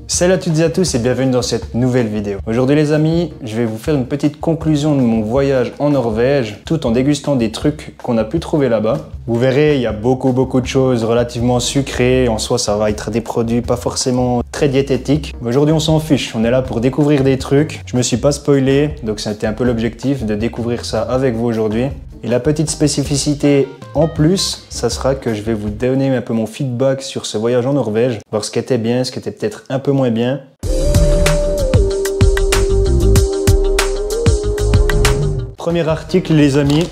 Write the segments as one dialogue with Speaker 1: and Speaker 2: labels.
Speaker 1: Salut à toutes et à tous et bienvenue dans cette nouvelle vidéo. Aujourd'hui les amis, je vais vous faire une petite conclusion de mon voyage en Norvège tout en dégustant des trucs qu'on a pu trouver là-bas. Vous verrez, il y a beaucoup de choses relativement sucrées. En soi, ça va être des produits pas forcément très diététiques. Aujourd'hui, on s'en fiche. On est là pour découvrir des trucs. Je me suis pas spoilé, donc c'était un peu l'objectif de découvrir ça avec vous aujourd'hui. Et la petite spécificité en plus, ça sera que je vais vous donner un peu mon feedback sur ce voyage en Norvège, voir ce qui était bien, ce qui était peut-être un peu moins bien. Premier article les amis,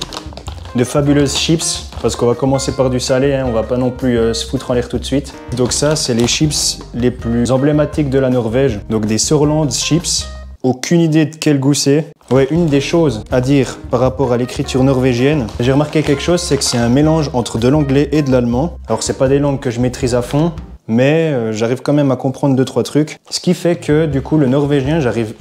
Speaker 1: de fabuleuses chips, parce qu'on va commencer par du salé, hein, on va pas non plus se foutre en l'air tout de suite. Donc ça, c'est les chips les plus emblématiques de la Norvège, donc des Sørlands chips. Aucune idée de quel goût c'est. Ouais, une des choses à dire par rapport à l'écriture norvégienne, j'ai remarqué quelque chose, c'est que c'est un mélange entre de l'anglais et de l'allemand. Alors c'est pas des langues que je maîtrise à fond, mais j'arrive quand même à comprendre 2-3 trucs. Ce qui fait que du coup le norvégien, j'arrive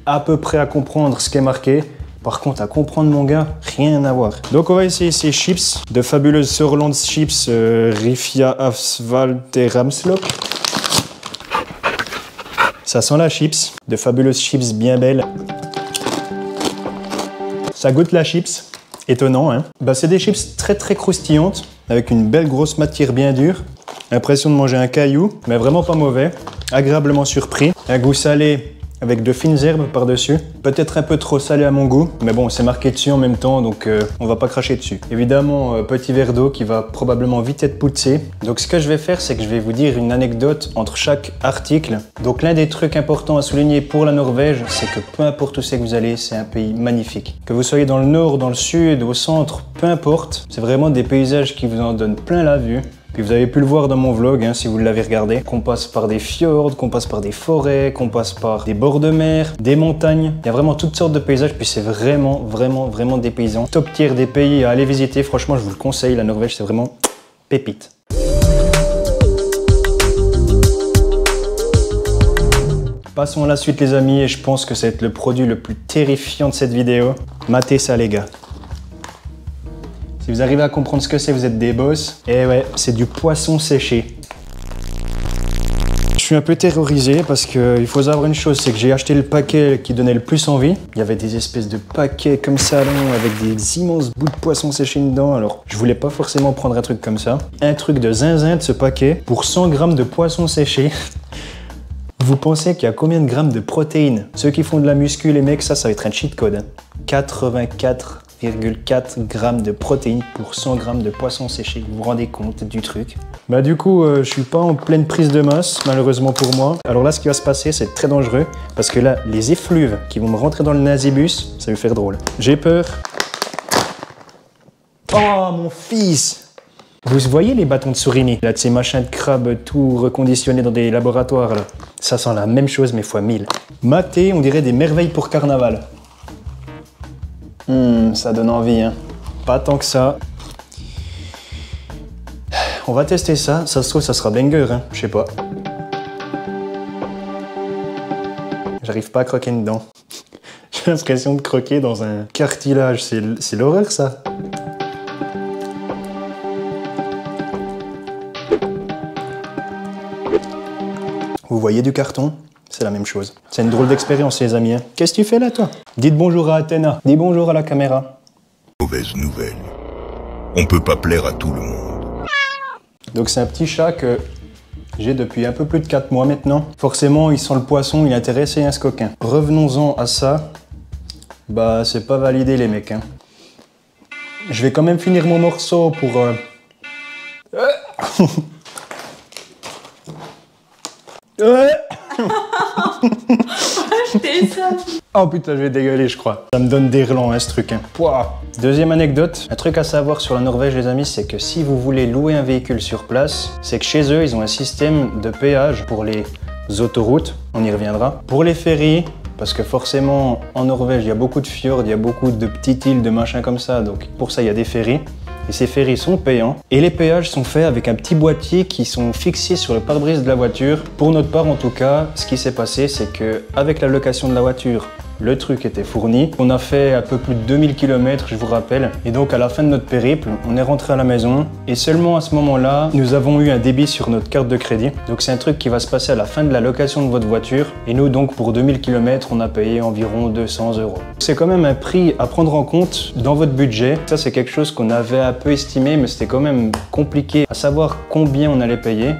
Speaker 1: à peu près à comprendre ce qui est marqué. Par contre, à comprendre mon gars, rien à voir. Donc on va essayer ces chips, de fabuleuses Sørlands chips Rifja Asfalt et Ramslok. Ça sent la chips, de fabuleuses chips bien belles. Ça goûte la chips, étonnant hein. Bah, c'est des chips très croustillantes, avec une belle grosse matière bien dure. L'impression de manger un caillou, mais vraiment pas mauvais. Agréablement surpris. Un goût salé avec de fines herbes par-dessus. Peut-être un peu trop salé à mon goût, mais bon, c'est marqué dessus en même temps, donc on va pas cracher dessus. Évidemment, petit verre d'eau qui va probablement vite être poussé. Donc ce que je vais faire, c'est que je vais vous dire une anecdote entre chaque article. Donc l'un des trucs importants à souligner pour la Norvège, c'est que peu importe où c'est que vous allez, c'est un pays magnifique. Que vous soyez dans le nord, dans le sud, au centre, peu importe, c'est vraiment des paysages qui vous en donnent plein la vue. Puis vous avez pu le voir dans mon vlog, hein, si vous l'avez regardé, qu'on passe par des fjords, qu'on passe par des forêts, qu'on passe par des bords de mer, des montagnes. Il y a vraiment toutes sortes de paysages, puis c'est vraiment des paysans. Top tier des pays à aller visiter, franchement je vous le conseille, la Norvège c'est vraiment pépite. Passons à la suite les amis, et je pense que ça va être le produit le plus terrifiant de cette vidéo. Matez ça les gars. Si vous arrivez à comprendre ce que c'est, vous êtes des boss. Et ouais, c'est du poisson séché. Je suis un peu terrorisé parce qu'il faut savoir une chose, c'est que j'ai acheté le paquet qui donnait le plus envie. Il y avait des espèces de paquets comme ça, avec des immenses bouts de poisson séché dedans. Alors, je voulais pas forcément prendre un truc comme ça. Un truc de zinzin de ce paquet pour 100 grammes de poisson séché. Vous pensez qu'il y a combien de grammes de protéines? Ceux qui font de la muscu, les mecs, ça va être un cheat code. Hein. 84,4 grammes de protéines pour 100 grammes de poisson séché. Vous vous rendez compte du truc? Bah du coup, je suis pas en pleine prise de masse, malheureusement pour moi. Alors là, ce qui va se passer, c'est très dangereux. Parce que là, les effluves qui vont me rentrer dans le nasibus, ça va faire drôle. J'ai peur. Oh, mon fils! Vous voyez les bâtons de surimi, là, de ces machins de crabe tout reconditionnés dans des laboratoires, là. Ça sent la même chose, mais fois 1000. Maté, on dirait des merveilles pour carnaval. Ça donne envie, hein. Pas tant que ça. On va tester ça. Ça se trouve, ça sera banger, hein. Je sais pas. J'arrive pas à croquer dedans. J'ai l'impression de croquer dans un cartilage. C'est l'horreur, ça. Vous voyez du carton? C'est la même chose. C'est une drôle d'expérience, les amis. Hein. Qu'est-ce que tu fais là, toi? Dites bonjour à Athéna. Dis bonjour à la caméra.
Speaker 2: Mauvaise nouvelle. On peut pas plaire à tout le monde.
Speaker 1: Donc c'est un petit chat que j'ai depuis un peu plus de 4 mois maintenant. Forcément, il sent le poisson, il est intéressé à ce coquin. Revenons-en à ça. Bah, c'est pas validé, les mecs. Hein. Je vais quand même finir mon morceau pour... Oh putain, je vais dégueuler, je crois. Ça me donne des relents, hein, ce truc. Hein. Pouah. Deuxième anecdote, un truc à savoir sur la Norvège, les amis, c'est que si vous voulez louer un véhicule sur place, c'est que chez eux, ils ont un système de péage pour les autoroutes, on y reviendra. Pour les ferries, parce que forcément, en Norvège, il y a beaucoup de fjords, il y a beaucoup de petites îles, de machins comme ça, donc pour ça, il y a des ferries. Et ces ferries sont payants. Et les péages sont faits avec un petit boîtier qui sont fixés sur le pare-brise de la voiture. Pour notre part, en tout cas, ce qui s'est passé, c'est que avec la location de la voiture, le truc était fourni. On a fait un peu plus de 2000 km, je vous rappelle. Et donc à la fin de notre périple, on est rentré à la maison. Et seulement à ce moment-là, nous avons eu un débit sur notre carte de crédit. Donc c'est un truc qui va se passer à la fin de la location de votre voiture. Et nous donc pour 2000 km, on a payé environ 200 €. C'est quand même un prix à prendre en compte dans votre budget. Ça c'est quelque chose qu'on avait un peu estimé, mais c'était quand même compliqué à savoir combien on allait payer.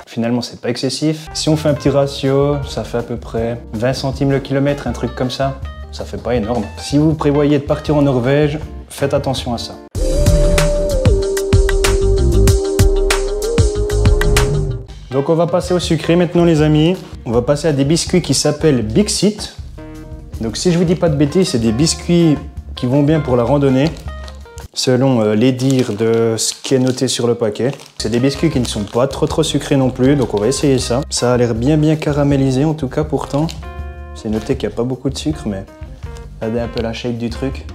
Speaker 1: Finalement, c'est pas excessif. Si on fait un petit ratio, ça fait à peu près 20 centimes le kilomètre, un truc comme ça. Ça fait pas énorme. Si vous prévoyez de partir en Norvège, faites attention à ça. Donc on va passer au sucré maintenant les amis. On va passer à des biscuits qui s'appellent Bixit. Donc si je vous dis pas de bêtises, c'est des biscuits qui vont bien pour la randonnée. Selon les dires de ce qui est noté sur le paquet. C'est des biscuits qui ne sont pas trop sucrés non plus, donc on va essayer ça. Ça a l'air bien caramélisé en tout cas pourtant. C'est noté qu'il n'y a pas beaucoup de sucre, mais regardez un peu la shape du truc.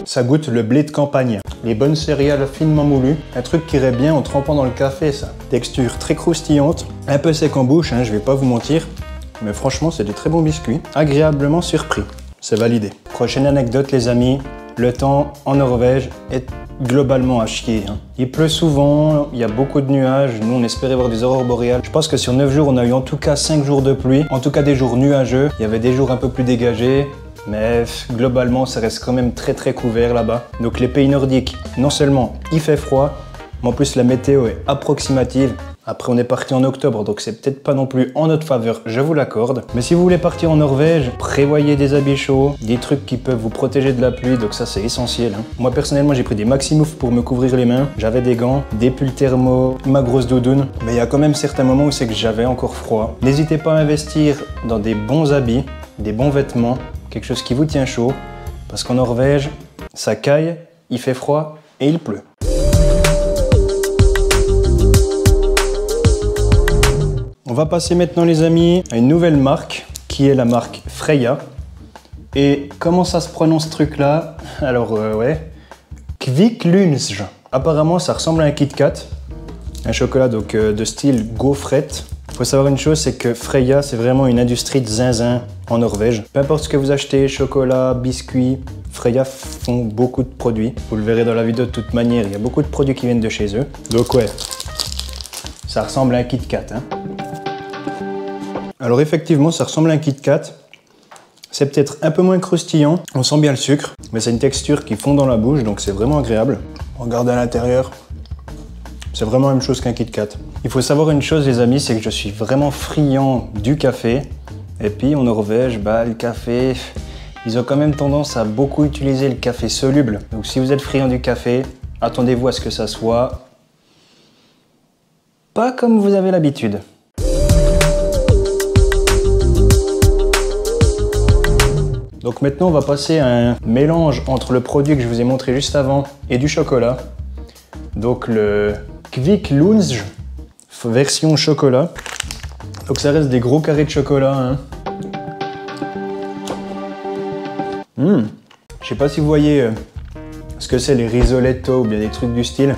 Speaker 1: Ça goûte le blé de campagne. Les bonnes céréales finement moulues. Un truc qui irait bien en trempant dans le café ça. Texture très croustillante, un peu sec en bouche, hein, je vais pas vous mentir. Mais franchement, c'est des très bons biscuits. Agréablement surpris. C'est validé. Prochaine anecdote, les amis. Le temps en Norvège est globalement à chier. Il pleut souvent, il y a beaucoup de nuages. Nous, on espérait voir des aurores boréales. Je pense que sur 9 jours, on a eu en tout cas 5 jours de pluie. En tout cas, des jours nuageux. Il y avait des jours un peu plus dégagés. Mais globalement, ça reste quand même très couvert là-bas. Donc les pays nordiques, non seulement il fait froid, mais en plus la météo est approximative. Après, on est parti en octobre, donc c'est peut-être pas non plus en notre faveur, je vous l'accorde. Mais si vous voulez partir en Norvège, prévoyez des habits chauds, des trucs qui peuvent vous protéger de la pluie, donc ça c'est essentiel. Moi personnellement, j'ai pris des Maximouf pour me couvrir les mains. J'avais des gants, des pulls thermo, ma grosse doudoune. Mais il y a quand même certains moments où c'est que j'avais encore froid. N'hésitez pas à investir dans des bons habits, des bons vêtements, quelque chose qui vous tient chaud. Parce qu'en Norvège, ça caille, il fait froid et il pleut. On va passer maintenant les amis à une nouvelle marque qui est la marque Freia. Et comment ça se prononce ce truc là? Alors ouais, Kviklunsj. Apparemment ça ressemble à un Kit Kat, un chocolat donc de style gaufrette. Il faut savoir une chose, c'est que Freia c'est vraiment une industrie de zinzin en Norvège. Peu importe ce que vous achetez, chocolat, biscuits, Freia font beaucoup de produits. Vous le verrez dans la vidéo de toute manière, il y a beaucoup de produits qui viennent de chez eux. Donc ouais, ça ressemble à un Kit Kat. Alors effectivement, ça ressemble à un Kit Kat. C'est peut-être un peu moins croustillant. On sent bien le sucre, mais c'est une texture qui fond dans la bouche, donc c'est vraiment agréable. Regardez à l'intérieur. C'est vraiment la même chose qu'un Kit Kat. Il faut savoir une chose, les amis, c'est que je suis vraiment friand du café. Et puis en Norvège, le café, ils ont quand même tendance à beaucoup utiliser le café soluble. Donc si vous êtes friand du café, attendez-vous à ce que ça soit pas comme vous avez l'habitude. Donc maintenant, on va passer à un mélange entre le produit que je vous ai montré juste avant et du chocolat. Donc le Kviklunsj version chocolat. Donc ça reste des gros carrés de chocolat. Je sais pas si vous voyez ce que c'est les risoletto ou bien des trucs du style.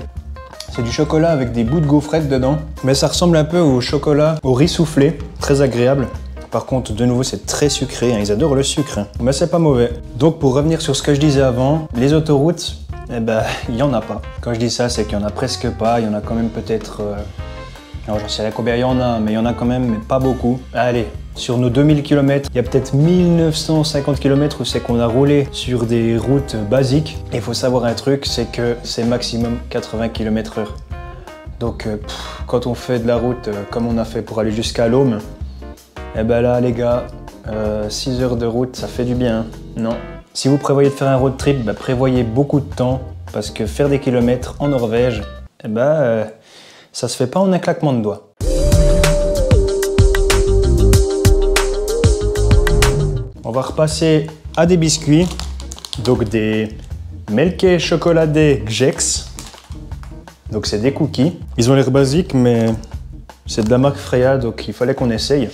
Speaker 1: C'est du chocolat avec des bouts de gaufrette dedans. Mais ça ressemble un peu au chocolat au riz soufflé. Très agréable. Par contre, de nouveau, c'est très sucré, ils adorent le sucre, mais c'est pas mauvais. Donc pour revenir sur ce que je disais avant, les autoroutes, il y en a pas. Quand je dis ça, c'est qu'il y en a presque pas, il y en a quand même peut-être... Alors j'en sais pas combien il y en a, mais il y en a quand même, mais pas beaucoup. Allez, sur nos 2000 km, il y a peut-être 1950 km où c'est qu'on a roulé sur des routes basiques. Et il faut savoir un truc, c'est que c'est maximum 80 km/h. Donc quand on fait de la route comme on a fait pour aller jusqu'à Lôme, là les gars, 6 heures de route, ça fait du bien, non? Si vous prévoyez de faire un road trip, prévoyez beaucoup de temps, parce que faire des kilomètres en Norvège, ça se fait pas en un claquement de doigts. On va repasser à des biscuits, donc des Melke chocoladés Gjex. Donc c'est des cookies. Ils ont l'air basiques, mais c'est de la marque Freia, donc il fallait qu'on essaye.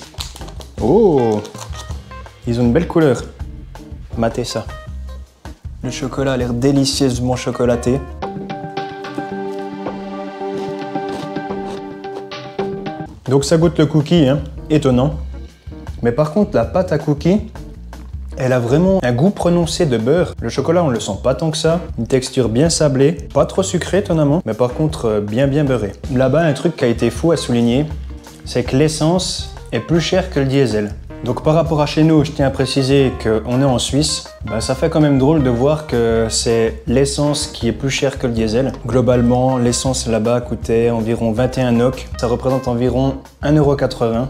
Speaker 1: Oh! Ils ont une belle couleur. Matez ça. Le chocolat a l'air délicieusement chocolaté. Donc ça goûte le cookie, hein, étonnant. Mais par contre, la pâte à cookie, elle a vraiment un goût prononcé de beurre. Le chocolat, on le sent pas tant que ça. Une texture bien sablée, pas trop sucrée étonnamment, mais par contre bien beurré. Là-bas, un truc qui a été fou à souligner, c'est que l'essence est plus chère que le diesel. Donc par rapport à chez nous, je tiens à préciser qu'on est en Suisse. Ça fait quand même drôle de voir que c'est l'essence qui est plus chère que le diesel. Globalement, l'essence là-bas coûtait environ 21 NOK. Ça représente environ 1,80 €.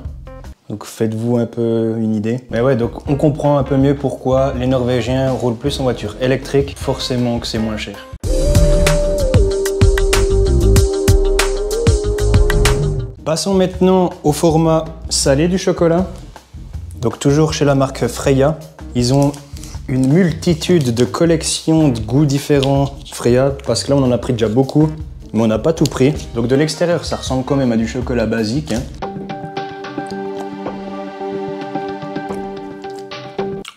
Speaker 1: Donc faites-vous un peu une idée. Mais ouais, donc on comprend un peu mieux pourquoi les Norvégiens roulent plus en voiture électrique. Forcément que c'est moins cher. Passons maintenant au format salé du chocolat. Donc toujours chez la marque Freia, ils ont une multitude de collections de goûts différents Freia, parce que là on en a pris déjà beaucoup, mais on n'a pas tout pris. Donc de l'extérieur ça ressemble quand même à du chocolat basique, hein.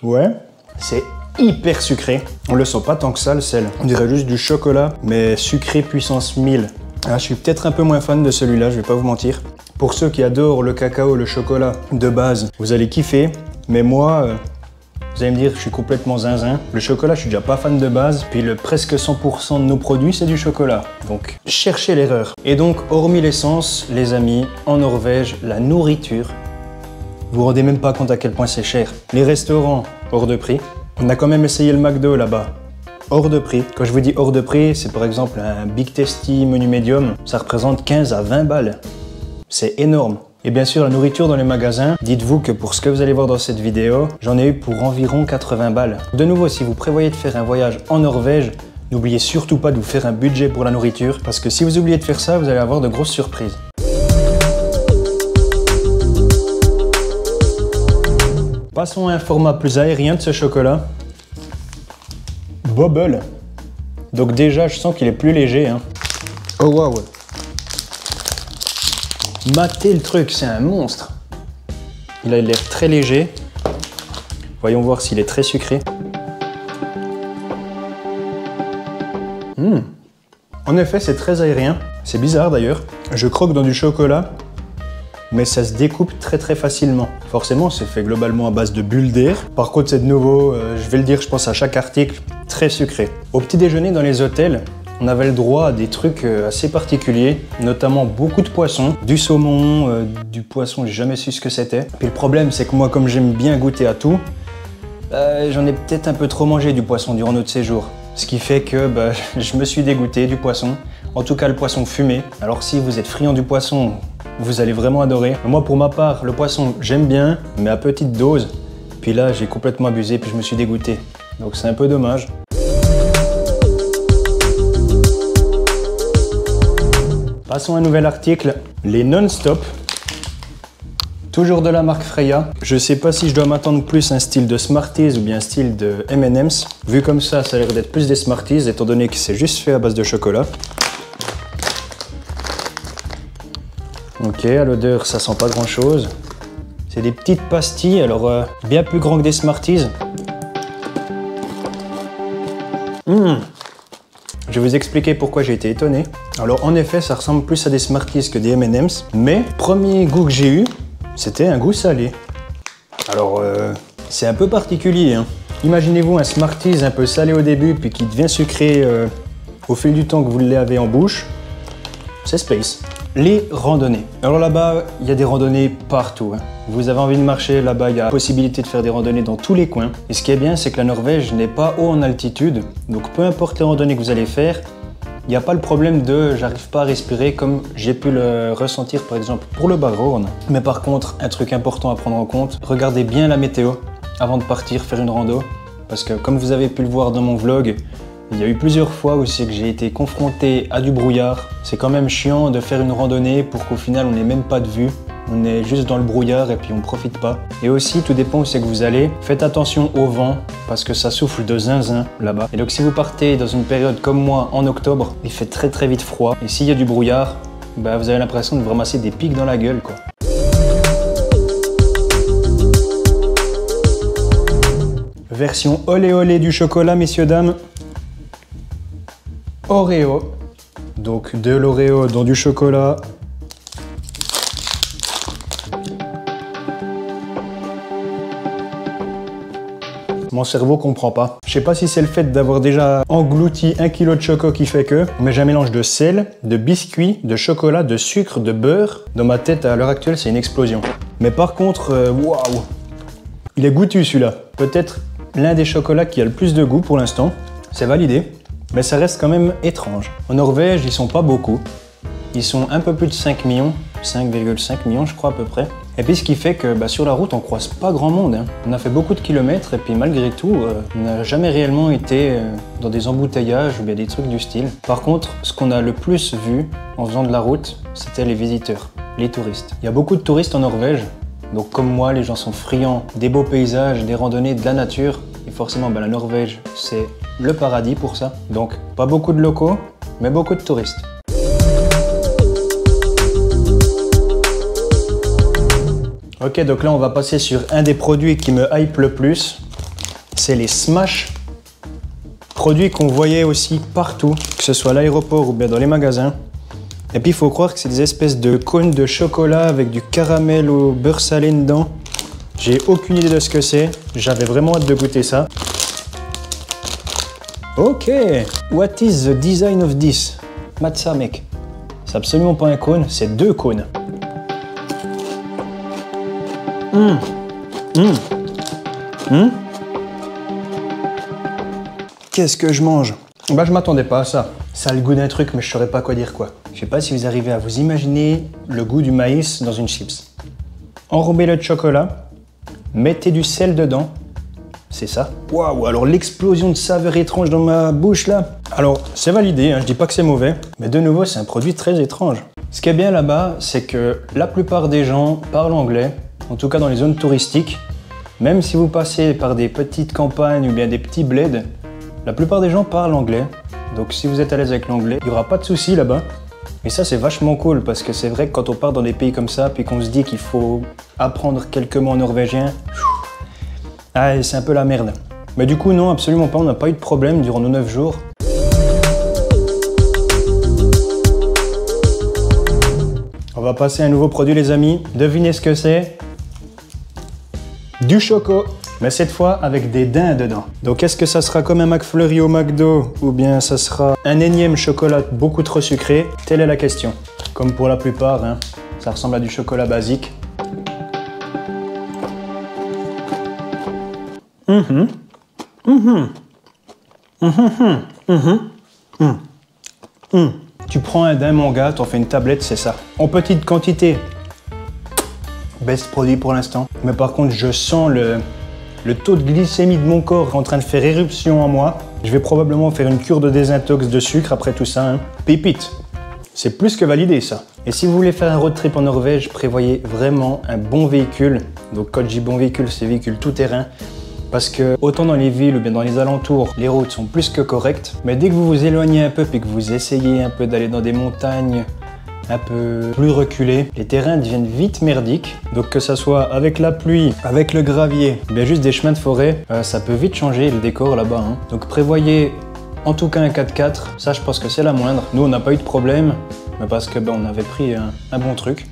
Speaker 1: Ouais, c'est hyper sucré. On le sent pas tant que ça le sel. On dirait juste du chocolat, mais sucré puissance 1000. Ah, je suis peut-être un peu moins fan de celui-là, je vais pas vous mentir. Pour ceux qui adorent le cacao, le chocolat de base, vous allez kiffer. Mais moi, vous allez me dire, je suis complètement zinzin. Le chocolat, je suis déjà pas fan de base. Puis le presque 100% de nos produits, c'est du chocolat. Donc, cherchez l'erreur. Et donc, hormis l'essence, les amis, en Norvège, la nourriture, vous vous rendez même pas compte à quel point c'est cher. Les restaurants, hors de prix. On a quand même essayé le McDo là-bas. Hors de prix. Quand je vous dis hors de prix, c'est par exemple un Big Tasty menu médium. Ça représente 15 à 20 balles. C'est énorme. Et bien sûr, la nourriture dans les magasins, dites-vous que pour ce que vous allez voir dans cette vidéo, j'en ai eu pour environ 80 balles. De nouveau, si vous prévoyez de faire un voyage en Norvège, n'oubliez surtout pas de vous faire un budget pour la nourriture, parce que si vous oubliez de faire ça, vous allez avoir de grosses surprises. Passons à un format plus aérien de ce chocolat. Bobble. Donc déjà, je sens qu'il est plus léger, hein. Oh waouh. Matez le truc, c'est un monstre. Il a l'air très léger. Voyons voir s'il est très sucré. En effet, c'est très aérien. C'est bizarre d'ailleurs. Je croque dans du chocolat, mais ça se découpe très facilement. Forcément, c'est fait globalement à base de bulles d'air. Par contre, c'est de nouveau, je vais le dire, je pense à chaque article, très sucré. Au petit déjeuner dans les hôtels, on avait le droit à des trucs assez particuliers, notamment beaucoup de poissons, du saumon, du poisson, j'ai jamais su ce que c'était. Puis le problème, c'est que moi, comme j'aime bien goûter à tout, j'en ai peut-être un peu trop mangé du poisson durant notre séjour. Ce qui fait que je me suis dégoûté du poisson, en tout cas le poisson fumé. Alors si vous êtes friand du poisson, vous allez vraiment adorer. Moi, pour ma part, le poisson, j'aime bien, mais à petite dose. Puis là, j'ai complètement abusé, puis je me suis dégoûté. Donc c'est un peu dommage. Passons à un nouvel article, les non-stop. Toujours de la marque Freia. Je sais pas si je dois m'attendre plus à un style de Smarties ou bien un style de M&M's. Vu comme ça a l'air d'être plus des Smarties, étant donné que c'est juste fait à base de chocolat. Ok, à l'odeur, ça sent pas grand chose. C'est des petites pastilles, alors bien plus grand que des Smarties. Je vais vous expliquer pourquoi j'ai été étonné. Alors en effet, ça ressemble plus à des Smarties que des M&M's, mais premier goût que j'ai eu, c'était un goût salé. Alors c'est un peu particulier, hein. Imaginez-vous un Smarties un peu salé au début, puis qui devient sucré au fil du temps que vous l'avez en bouche. C'est space. Les randonnées. Alors là-bas, il y a des randonnées partout, hein. Vous avez envie de marcher, là-bas, il y a la possibilité de faire des randonnées dans tous les coins. Et ce qui est bien, c'est que la Norvège n'est pas haut en altitude. Donc peu importe les randonnées que vous allez faire, il n'y a pas le problème de j'arrive pas à respirer comme j'ai pu le ressentir par exemple pour le Barhorn. Mais par contre, un truc important à prendre en compte, regardez bien la météo avant de partir faire une rando. Parce que comme vous avez pu le voir dans mon vlog, il y a eu plusieurs fois où c'est que j'ai été confronté à du brouillard. C'est quand même chiant de faire une randonnée pour qu'au final on n'ait même pas de vue. On est juste dans le brouillard et puis on profite pas. Et aussi, tout dépend où c'est que vous allez. Faites attention au vent parce que ça souffle de zinzin là-bas. Et donc si vous partez dans une période comme moi en octobre, il fait très vite froid. Et s'il y a du brouillard, vous avez l'impression de vous ramasser des pics dans la gueule, quoi. Version olé olé du chocolat, messieurs dames. Oreo. Donc de l'Oreo dans du chocolat. mon cerveau comprend pas. Je sais pas si c'est le fait d'avoir déjà englouti 1 kg de choco qui fait que, mais j'ai un mélange de sel, de biscuits, de chocolat, de sucre, de beurre. Dans ma tête, à l'heure actuelle, c'est une explosion. Mais par contre, waouh, il est goûtu celui-là. Peut-être l'un des chocolats qui a le plus de goût pour l'instant. C'est validé, mais ça reste quand même étrange. En Norvège, ils sont pas beaucoup. Ils sont un peu plus de 5 millions, 5,5 millions je crois à peu près. Et puis ce qui fait que sur la route on croise pas grand monde. Hein. On a fait beaucoup de kilomètres et puis malgré tout, on n'a jamais réellement été dans des embouteillages ou bien des trucs du style. Par contre, ce qu'on a le plus vu en faisant de la route, c'était les visiteurs, les touristes. Il y a beaucoup de touristes en Norvège, donc comme moi, les gens sont friands des beaux paysages, des randonnées, de la nature. Et forcément, la Norvège, c'est le paradis pour ça. Donc pas beaucoup de locaux, mais beaucoup de touristes. Ok, donc là on va passer sur un des produits qui me hype le plus. C'est les Smash. Produits qu'on voyait aussi partout, que ce soit à l'aéroport ou bien dans les magasins. Et puis il faut croire que c'est des espèces de cônes de chocolat avec du caramel au beurre salé dedans. J'ai aucune idée de ce que c'est. J'avais vraiment hâte de goûter ça. Ok, what is the design of this? Matza mec. C'est absolument pas un cône, c'est 2 cônes. Qu'est-ce que je mange? Je m'attendais pas à ça. Ça a le goût d'un truc, mais je saurais pas quoi dire quoi. Je sais pas si vous arrivez à vous imaginer le goût du maïs dans une chips. Enrobez-le de chocolat, mettez du sel dedans. C'est ça. Waouh, alors l'explosion de saveurs étranges dans ma bouche là. Alors, c'est validé, hein, je dis pas que c'est mauvais, mais de nouveau, c'est un produit très étrange. Ce qui est bien là-bas, c'est que la plupart des gens parlent anglais. En tout cas dans les zones touristiques, même si vous passez par des petites campagnes ou bien des petits bleds, la plupart des gens parlent anglais. Donc si vous êtes à l'aise avec l'anglais, il n'y aura pas de souci là-bas. Et ça c'est vachement cool parce que c'est vrai que quand on part dans des pays comme ça, puis qu'on se dit qu'il faut apprendre quelques mots en norvégien, c'est un peu la merde. Mais du coup non, absolument pas, on n'a pas eu de problème durant nos 9 jours. On va passer à un nouveau produit les amis. Devinez ce que c'est? Du choco, mais cette fois avec des daims dedans. Donc est-ce que ça sera comme un McFlurry au McDo ou bien ça sera un énième chocolat beaucoup trop sucré? Telle est la question. Comme pour la plupart, hein, ça ressemble à du chocolat basique. Tu prends un daim mon gars, t'en fais une tablette, c'est ça. En petite quantité. Best produit pour l'instant. Mais par contre, je sens le taux de glycémie de mon corps en train de faire éruption en moi. Je vais probablement faire une cure de désintox de sucre après tout ça. Hein. Pépite. C'est plus que validé ça. Et si vous voulez faire un road trip en Norvège, prévoyez vraiment un bon véhicule. Donc quand je dis bon véhicule, c'est véhicule tout terrain. Parce que autant dans les villes ou bien dans les alentours, les routes sont plus que correctes. Mais dès que vous vous éloignez un peu et que vous essayez un peu d'aller dans des montagnes un peu plus reculées, les terrains deviennent vite merdiques. Donc que ça soit avec la pluie, avec le gravier, bien juste des chemins de forêt, ça peut vite changer le décor là-bas. Hein. Donc prévoyez en tout cas un 4x4, ça je pense que c'est la moindre. Nous on n'a pas eu de problème, mais parce que on avait pris un bon truc.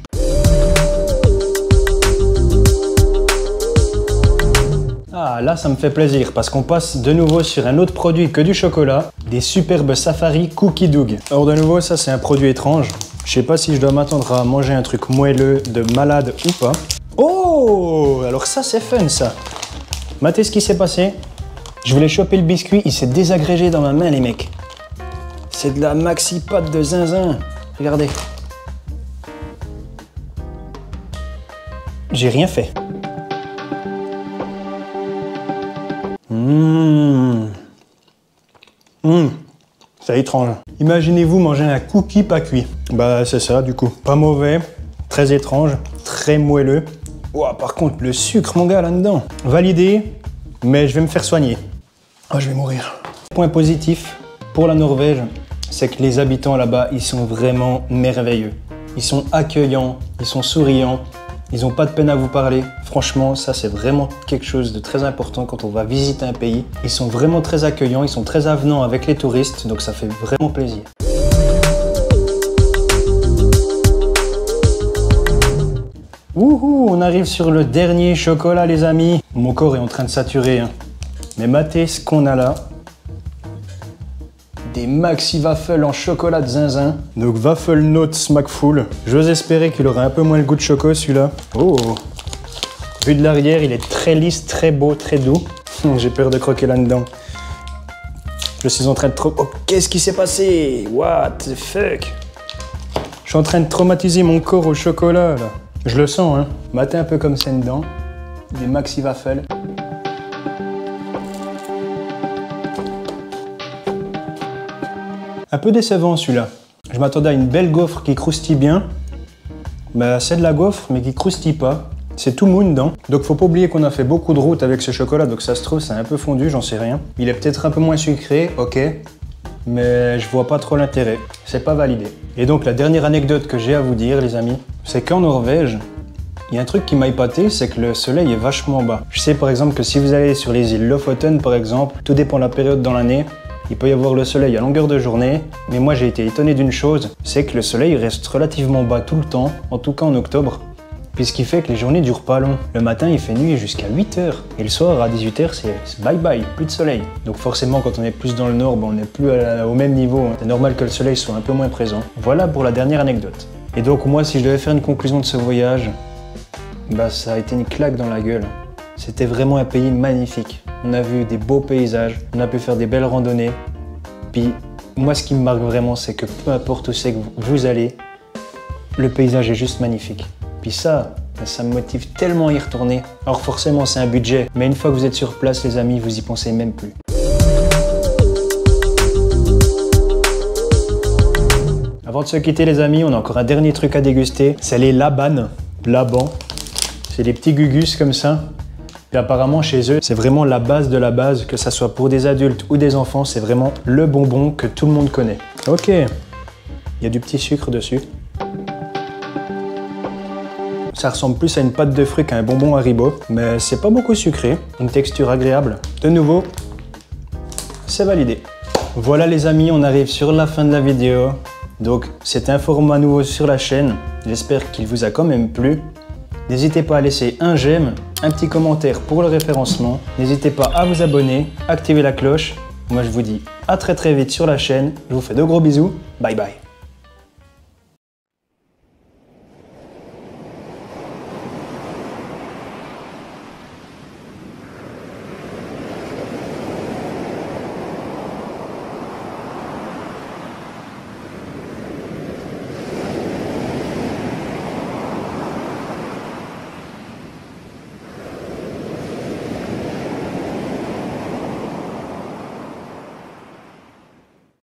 Speaker 1: Ah là ça me fait plaisir parce qu'on passe de nouveau sur un autre produit que du chocolat, des superbes Safari Cookie Dough. Alors de nouveau ça c'est un produit étrange, je sais pas si je dois m'attendre à manger un truc moelleux de malade ou pas. Oh, alors ça c'est fun ça. Matez ce qui s'est passé, je voulais choper le biscuit, il s'est désagrégé dans ma main les mecs. C'est de la maxi pâte de zinzin, regardez. J'ai rien fait. C'est étrange. Imaginez-vous manger un cookie pas cuit. Bah c'est ça du coup. Pas mauvais, très étrange, très moelleux. Ouah, par contre le sucre mon gars là-dedans. Validé, mais je vais me faire soigner. Oh je vais mourir. Point positif pour la Norvège, c'est que les habitants là-bas, ils sont vraiment merveilleux. Ils sont accueillants, ils sont souriants. Ils n'ont pas de peine à vous parler. Franchement, ça c'est vraiment quelque chose de très important quand on va visiter un pays. Ils sont vraiment très accueillants, ils sont très avenants avec les touristes, donc ça fait vraiment plaisir. Wouhou, on arrive sur le dernier chocolat les amis. Mon corps est en train de saturer. Hein. Mais matez ce qu'on a là. Des maxi waffles en chocolat de zinzin. Donc waffle notes McFull. J'ose espérer qu'il aura un peu moins le goût de choco celui-là. Oh! Vu de l'arrière, il est très lisse, très beau, très doux. J'ai peur de croquer là-dedans. Je suis en train de trop... Oh, qu'est-ce qui s'est passé? What the fuck? Je suis en train de traumatiser mon corps au chocolat, là. Je le sens, hein. Matez un peu comme ça dedans. Des maxi waffles. Un peu décevant, celui-là. Je m'attendais à une belle gaufre qui croustille bien. Bah, c'est de la gaufre, mais qui croustille pas. C'est tout mou dedans. Donc faut pas oublier qu'on a fait beaucoup de route avec ce chocolat, donc ça se trouve c'est un peu fondu, j'en sais rien. Il est peut-être un peu moins sucré, ok, mais je vois pas trop l'intérêt. C'est pas validé. Et donc la dernière anecdote que j'ai à vous dire, les amis, c'est qu'en Norvège, il y a un truc qui m'a épaté, c'est que le soleil est vachement bas. Je sais par exemple que si vous allez sur les îles Lofoten par exemple, tout dépend de la période dans l'année, il peut y avoir le soleil à longueur de journée, mais moi j'ai été étonné d'une chose, c'est que le soleil reste relativement bas tout le temps, en tout cas en octobre. Puis ce qui fait que les journées durent pas long. Le matin, il fait nuit jusqu'à 8h. Et le soir, à 18h, c'est bye bye, plus de soleil. Donc forcément, quand on est plus dans le nord, on n'est plus au même niveau. C'est normal que le soleil soit un peu moins présent. Voilà pour la dernière anecdote. Et donc moi, si je devais faire une conclusion de ce voyage, bah ça a été une claque dans la gueule. C'était vraiment un pays magnifique. On a vu des beaux paysages, on a pu faire des belles randonnées. Puis moi, ce qui me marque vraiment, c'est que peu importe où c'est que vous allez, le paysage est juste magnifique. Puis ça me motive tellement à y retourner. Alors forcément c'est un budget, mais une fois que vous êtes sur place les amis, vous y pensez même plus. Avant de se quitter les amis, on a encore un dernier truc à déguster. C'est les Laban. C'est des petits gugus comme ça. Et apparemment chez eux, c'est vraiment la base de la base, que ça soit pour des adultes ou des enfants, c'est vraiment le bonbon que tout le monde connaît. Ok, il y a du petit sucre dessus. Ça ressemble plus à une pâte de fruits qu'à un bonbon Haribo, mais c'est pas beaucoup sucré, une texture agréable. De nouveau, c'est validé. Voilà les amis, on arrive sur la fin de la vidéo. Donc c'est un format nouveau sur la chaîne, j'espère qu'il vous a quand même plu. N'hésitez pas à laisser un j'aime, un petit commentaire pour le référencement. N'hésitez pas à vous abonner, activer la cloche. Moi je vous dis à très vite sur la chaîne, je vous fais de gros bisous, bye bye.